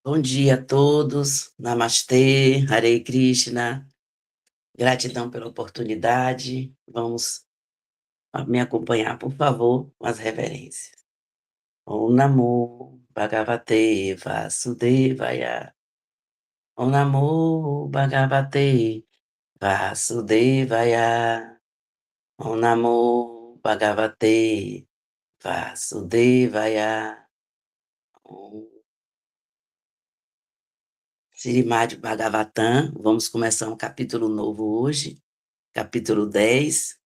Bom dia a todos. Namastê, Hare Krishna. Gratidão pela oportunidade. Vamos me acompanhar, por favor, com as reverências. Om Namo Bhagavate Vasudevaya. Om Namo Bhagavate Vasudevaya. Om Namo Bhagavate Vasudevaya. Om Srimad Bhagavatam. Vamos começar um capítulo novo hoje, capítulo 10.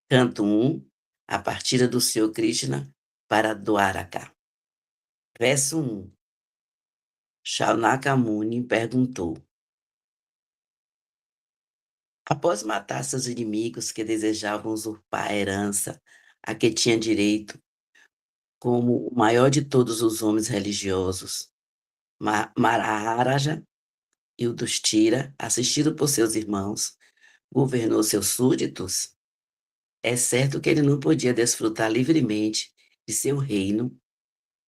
Canto 1, a partida do Senhor Krishna para Dwaraka. Verso 1. Shaunaka Muni perguntou: após matar seus inimigos que desejavam usurpar a herança a que tinha direito, como o maior de todos os homens religiosos, Maharaja Yudhishthira, assistido por seus irmãos, governou seus súditos, é certo que ele não podia desfrutar livremente de seu reino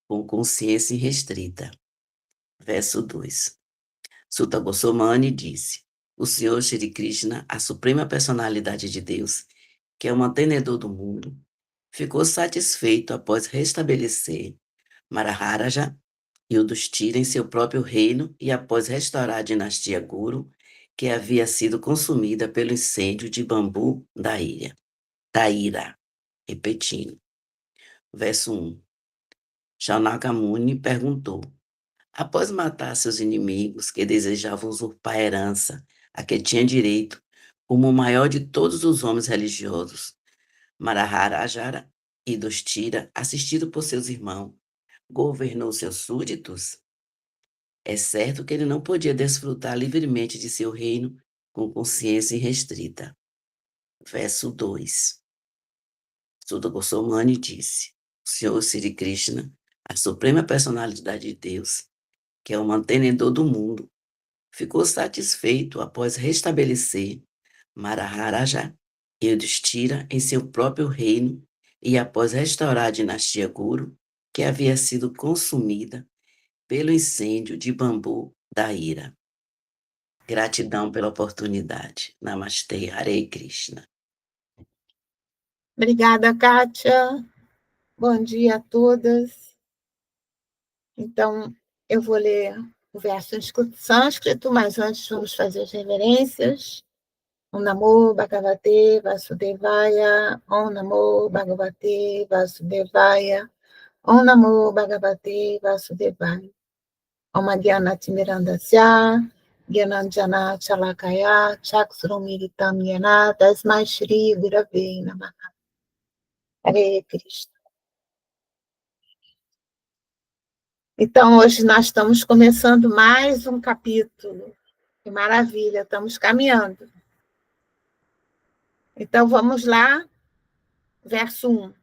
com consciência irrestrita. Verso 2. Sutta Goswami disse: o Senhor Shri Krishna, a suprema personalidade de Deus, que é o mantenedor do mundo, ficou satisfeito após restabelecer Maharaja Yudhishthira em seu próprio reino e após restaurar a dinastia Guru, que havia sido consumida pelo incêndio de bambu da ilha. Ira. Repetindo. Verso 1. Shaunaka Muni perguntou: após matar seus inimigos que desejavam usurpar a herança a que tinha direito, como o maior de todos os homens religiosos, Maharaja Yudhishthira, assistido por seus irmãos, governou seus súditos? É certo que ele não podia desfrutar livremente de seu reino com consciência irrestrita. Verso 2. Sutta Goswami disse: o Senhor Sri Krishna, a suprema personalidade de Deus, que é o mantenedor do mundo, ficou satisfeito após restabelecer Maharaja Yudhishthira em seu próprio reino e após restaurar a dinastia Guru, que havia sido consumida pelo incêndio de bambu da ira. Gratidão pela oportunidade. Namastê, Hare Krishna. Obrigada, Kátia. Bom dia a todas. Então, eu vou ler o verso em sânscrito, mas antes vamos fazer as reverências. Om Namo Bhagavate Vasudevaya. Om Namo Bhagavate Vasudevaya. Om Namo Bhagavate Vasudevaya. Om Adhyanathmirandasya. Gyananjana Chalakaya. Chaksurumiritam Yana. Tasmai Shri Gurave Namaha. Hare Krishna. Então, hoje nós estamos começando mais um capítulo. Que maravilha, estamos caminhando. Então, vamos lá, verso 1.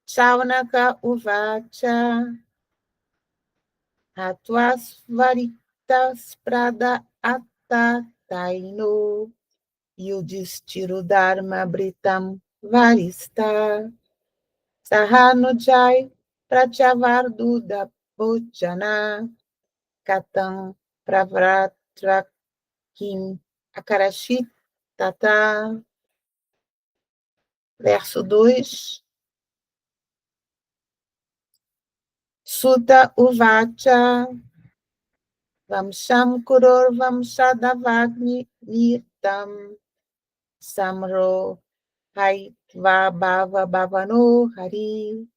Shaunaka uvacha atvasvaritas prada atataino yudhishthiro dharma britam varista sahanujai prachavarduda bhojana katam pravratrakim akarashitata. Verso 2. Sutta uvacha vamsham kuror vamshadavagni nitam samro haitva bhava bhavano hari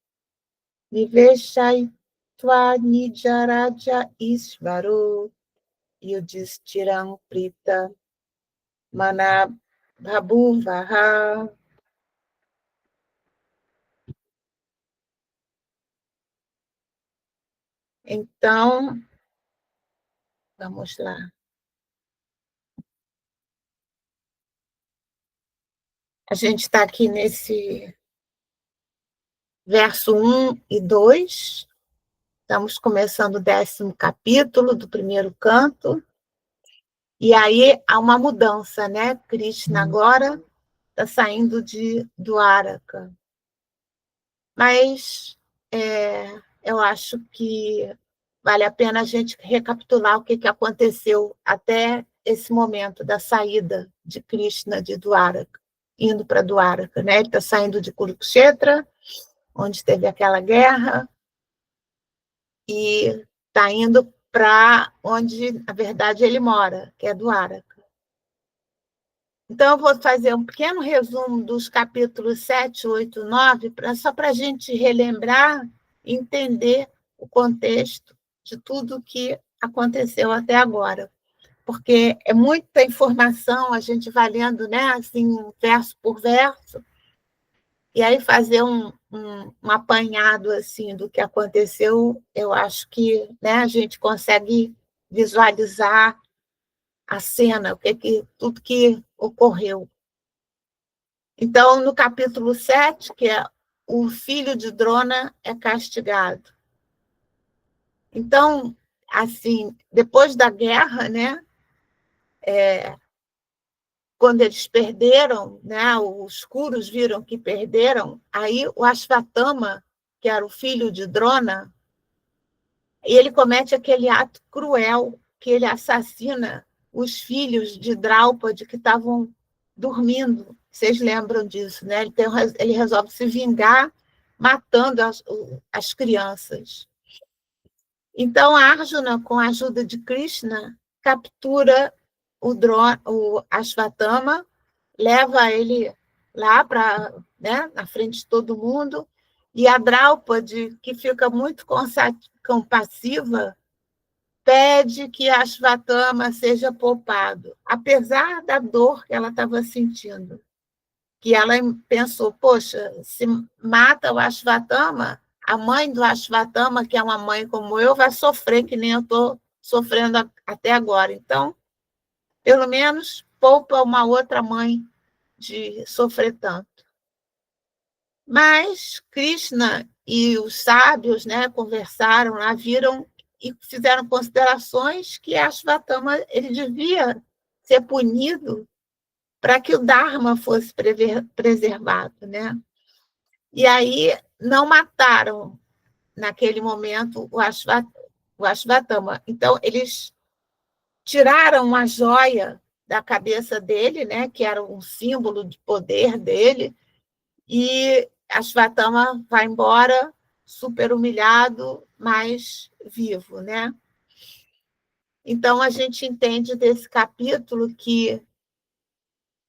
niveshaitva nijaraja isvaro yudhishthirang prita manabhabuvaha. Então, vamos lá. A gente está aqui nesse verso 1 e 2. Estamos começando o 10º capítulo do primeiro canto. E aí há uma mudança, né? Krishna agora está saindo de Dwaraka. Mas eu acho que vale a pena a gente recapitular o que aconteceu até esse momento da saída de Krishna de Dwaraka, indo para Dwaraka, né? Ele está saindo de Kurukshetra, onde teve aquela guerra, e está indo para onde, na verdade, ele mora, que é Dwaraka. Então, eu vou fazer um pequeno resumo dos capítulos 7, 8, 9, só para a gente relembrar e entender o contexto de tudo que aconteceu até agora. Porque é muita informação, a gente vai lendo, né, assim, verso por verso, e aí fazer um apanhado assim, do que aconteceu, eu acho que, né, a gente consegue visualizar a cena, tudo que ocorreu. Então, no capítulo 7, que é o filho de Drona é castigado. Então, assim, depois da guerra, né, quando eles perderam, né, os Kurus viram que perderam, aí o Ashvatthama, que era o filho de Drona, ele comete aquele ato cruel, que ele assassina os filhos de Draupadi que estavam dormindo. Vocês lembram disso, né? Ele resolve se vingar matando as crianças. Então, Arjuna, com a ajuda de Krishna, captura o Ashvatthama, leva ele lá para, né, na frente de todo mundo, e a Draupadi, que fica muito compassiva, pede que Ashvatthama seja poupado, apesar da dor que ela estava sentindo. Que ela pensou, poxa, se mata o Ashvatthama, a mãe do Ashvatthama, que é uma mãe como eu, vai sofrer que nem eu estou sofrendo até agora. Então, pelo menos, poupa uma outra mãe de sofrer tanto. Mas Krishna e os sábios, né, conversaram lá, viram e fizeram considerações que Ashvatthama ele devia ser punido para que o Dharma fosse preservado, né? E aí não mataram naquele momento o Ashvatthama. Então eles tiraram uma joia da cabeça dele, né, que era um símbolo de poder dele, e Ashvatthama vai embora super humilhado, mas vivo, né? Então a gente entende desse capítulo que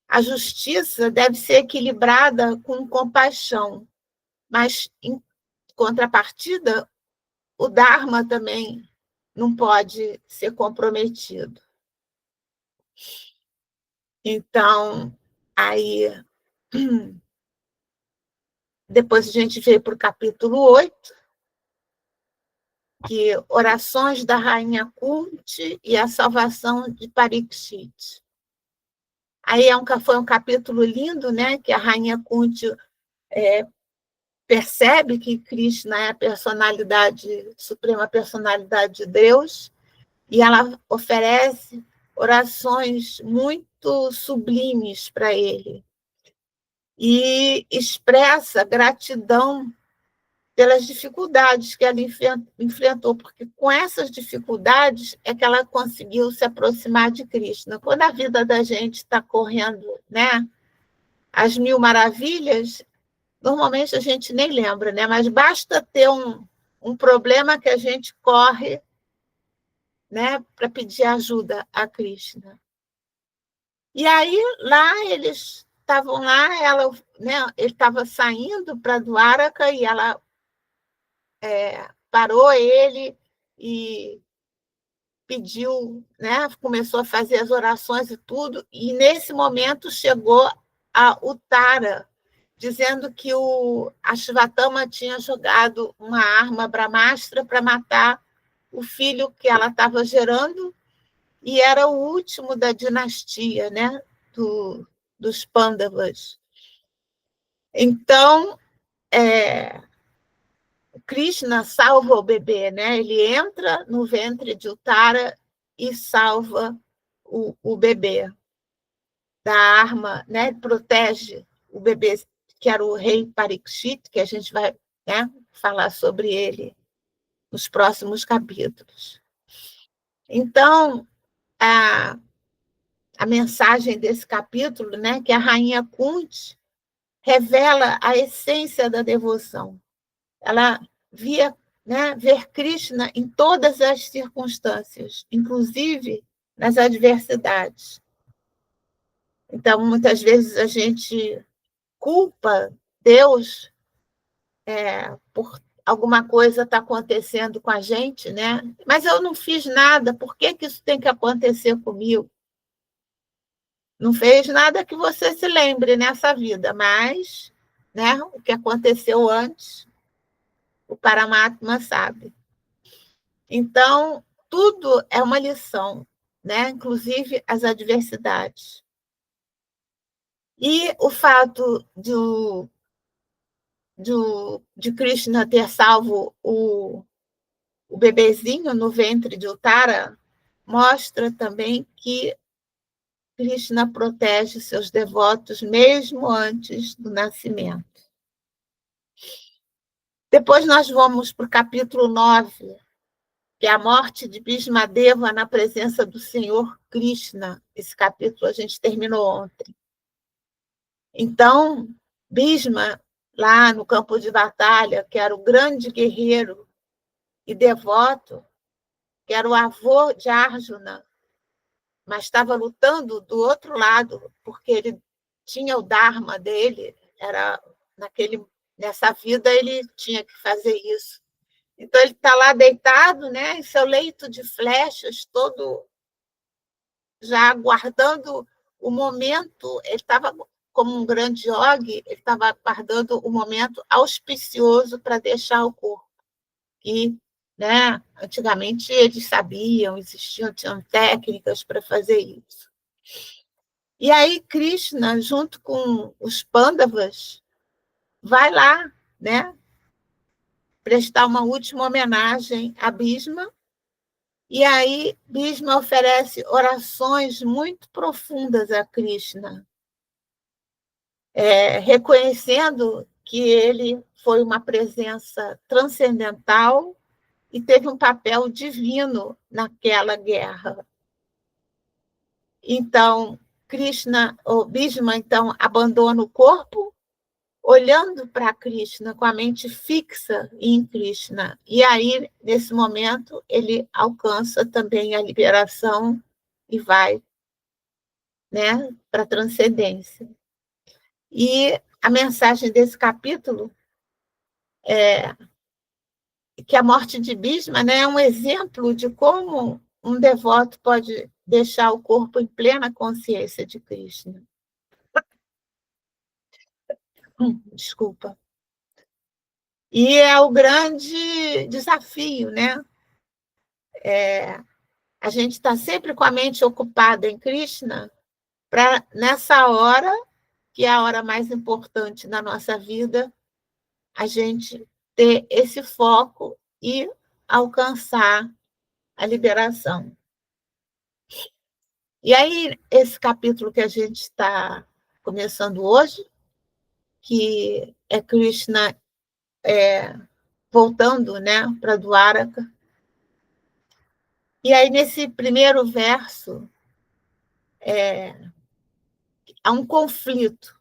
a justiça deve ser equilibrada com compaixão, mas em contrapartida, o Dharma também não pode ser comprometido. Então, aí depois a gente veio para o capítulo 8, que orações da rainha Kunti e a salvação de Parikshit. Aí foi um capítulo lindo, né, que a rainha Kunti percebe que Krishna é a personalidade, suprema personalidade de Deus, e ela oferece orações muito sublimes para ele e expressa gratidão pelas dificuldades que ela enfrentou, porque com essas dificuldades é que ela conseguiu se aproximar de Krishna. Quando a vida da gente está correndo, né, às mil maravilhas, normalmente a gente nem lembra, né? Mas basta ter um problema que a gente corre, né, para pedir ajuda a Krishna. E aí, lá, eles estavam lá, né, ele estava saindo para Dwaraka e ela parou ele e pediu, né, começou a fazer as orações e tudo, e nesse momento chegou a Uttara, dizendo que o Ashvatthama tinha jogado uma arma Brahmastra para matar o filho que ela estava gerando, e era o último da dinastia, né, dos Pandavas. Então, Krishna salva o bebê, né? Ele entra no ventre de Uttara e salva o bebê da arma, né? Protege o bebê, que era o rei Parikshit, que a gente vai, né, falar sobre ele nos próximos capítulos. Então, a mensagem desse capítulo, né, que a rainha Kunti revela a essência da devoção. Ela via, né, ver Krishna em todas as circunstâncias, inclusive nas adversidades. Então, muitas vezes a gente culpa Deus por alguma coisa estar acontecendo com a gente, né? Mas eu não fiz nada, por que isso tem que acontecer comigo? Não fez nada que você se lembre nessa vida, mas, né, o que aconteceu antes, o Paramatma sabe. Então, tudo é uma lição, né? Inclusive as adversidades. E o fato de Krishna ter salvo o bebezinho no ventre de Uttara mostra também que Krishna protege seus devotos mesmo antes do nascimento. Depois nós vamos para o capítulo 9, que é a morte de Bhismadeva na presença do Senhor Krishna. Esse capítulo a gente terminou ontem. Então, Bhisma, lá no campo de batalha, que era o grande guerreiro e devoto, que era o avô de Arjuna, mas estava lutando do outro lado, porque ele tinha o dharma dele, era nessa vida ele tinha que fazer isso. Então ele está lá deitado, né, em seu leito de flechas, todo já aguardando o momento, ele estava como um grande yogi, ele estava aguardando o momento auspicioso para deixar o corpo. E, né, antigamente eles sabiam, tinham técnicas para fazer isso. E aí Krishna, junto com os Pandavas, vai lá, né, prestar uma última homenagem a Bhishma. E aí Bhishma oferece orações muito profundas a Krishna, reconhecendo que ele foi uma presença transcendental e teve um papel divino naquela guerra. Então, Bhishma, então, abandona o corpo, olhando para Krishna, com a mente fixa em Krishna. E aí, nesse momento, ele alcança também a liberação e vai, né, para a transcendência. E a mensagem desse capítulo é que a morte de Bhishma, né, é um exemplo de como um devoto pode deixar o corpo em plena consciência de Krishna. Desculpa. E é o grande desafio, né? A gente está sempre com a mente ocupada em Krishna, para nessa hora, que é a hora mais importante na nossa vida, a gente ter esse foco e alcançar a liberação. E aí, esse capítulo que a gente está começando hoje, que é Krishna voltando, né, para Dwaraka. E aí, nesse primeiro verso, há um conflito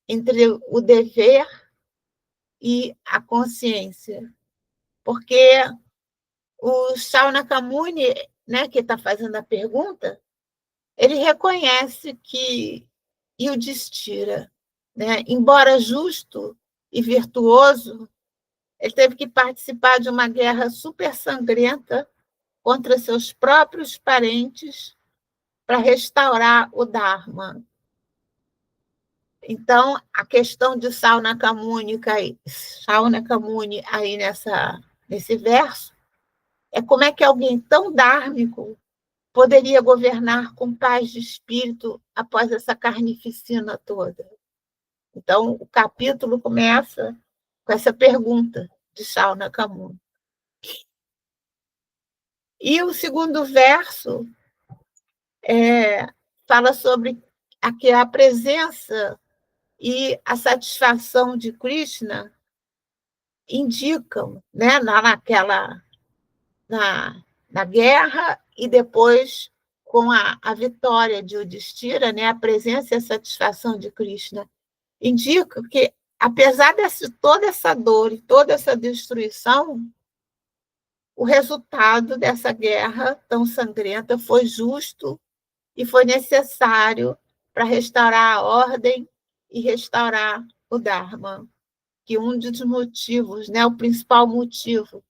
entre o dever e a consciência. Porque o Shaunaka Muni, né, que está fazendo a pergunta, ele reconhece que Yudhishthira, né, embora justo e virtuoso, ele teve que participar de uma guerra super sangrenta contra seus próprios parentes para restaurar o Dharma. Então, a questão de Shaunaka Muni aí nesse verso é como é que alguém tão dármico poderia governar com paz de espírito após essa carnificina toda. Então, o capítulo começa com essa pergunta de Shaunaka Muni. E o segundo verso fala sobre a presença e a satisfação de Krishna indicam, né, na guerra e depois com a vitória de Yudhishthira, né, a presença e a satisfação de Krishna, indica que, apesar de toda essa dor e toda essa destruição, o resultado dessa guerra tão sangrenta foi justo e foi necessário para restaurar a ordem e restaurar o Dharma. Que um dos motivos, né, o principal motivo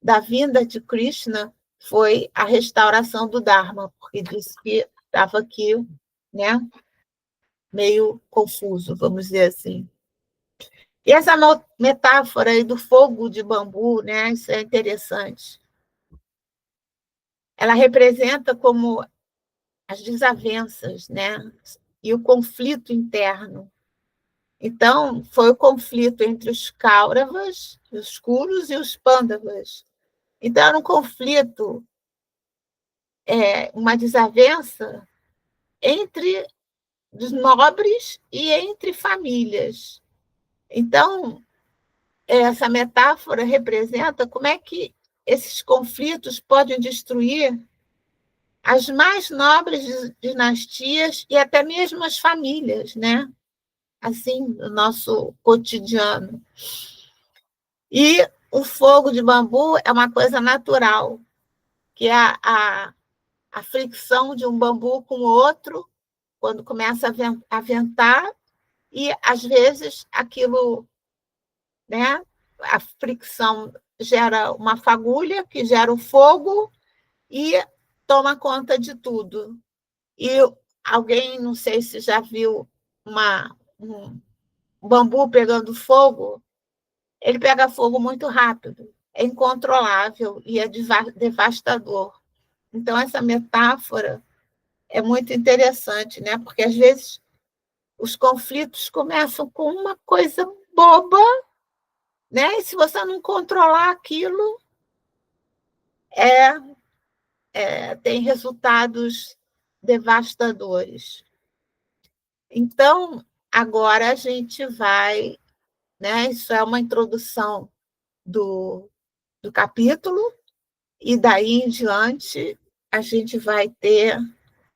da vinda de Krishna foi a restauração do Dharma, porque disse que estava aqui, né, meio confuso, vamos dizer assim. E essa metáfora aí do fogo de bambu, né, isso é interessante. Ela representa como as desavenças, né, e o conflito interno. Então, foi o conflito entre os Kauravas, os Kurus e os Pandavas. Então, era um conflito, uma desavença entre os nobres e entre famílias. Então, essa metáfora representa como é que esses conflitos podem destruir as mais nobres dinastias e até mesmo as famílias, né? Assim, no nosso cotidiano. E o fogo de bambu é uma coisa natural, que é a fricção de um bambu com o outro, quando começa a ventar, e, às vezes, aquilo, né, a fricção gera uma fagulha, que gera o fogo e toma conta de tudo. E alguém, não sei se já viu um bambu pegando fogo, ele pega fogo muito rápido, é incontrolável e é devastador. Então, essa metáfora é muito interessante, né? Porque, às vezes, os conflitos começam com uma coisa boba, né? E se você não controlar aquilo, tem resultados devastadores. Então, agora a gente vai, né? Isso é uma introdução do capítulo, e daí em diante a gente vai ter,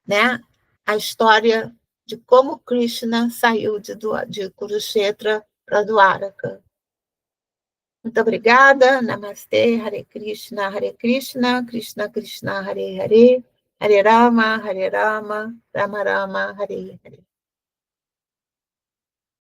né, a história de como Krishna saiu de Kurukshetra para Dwaraka. Muito obrigada. Namastê, Hare Krishna, Krishna Krishna, Hare Hare, Hare Rama, Rama Rama, Hare Hare.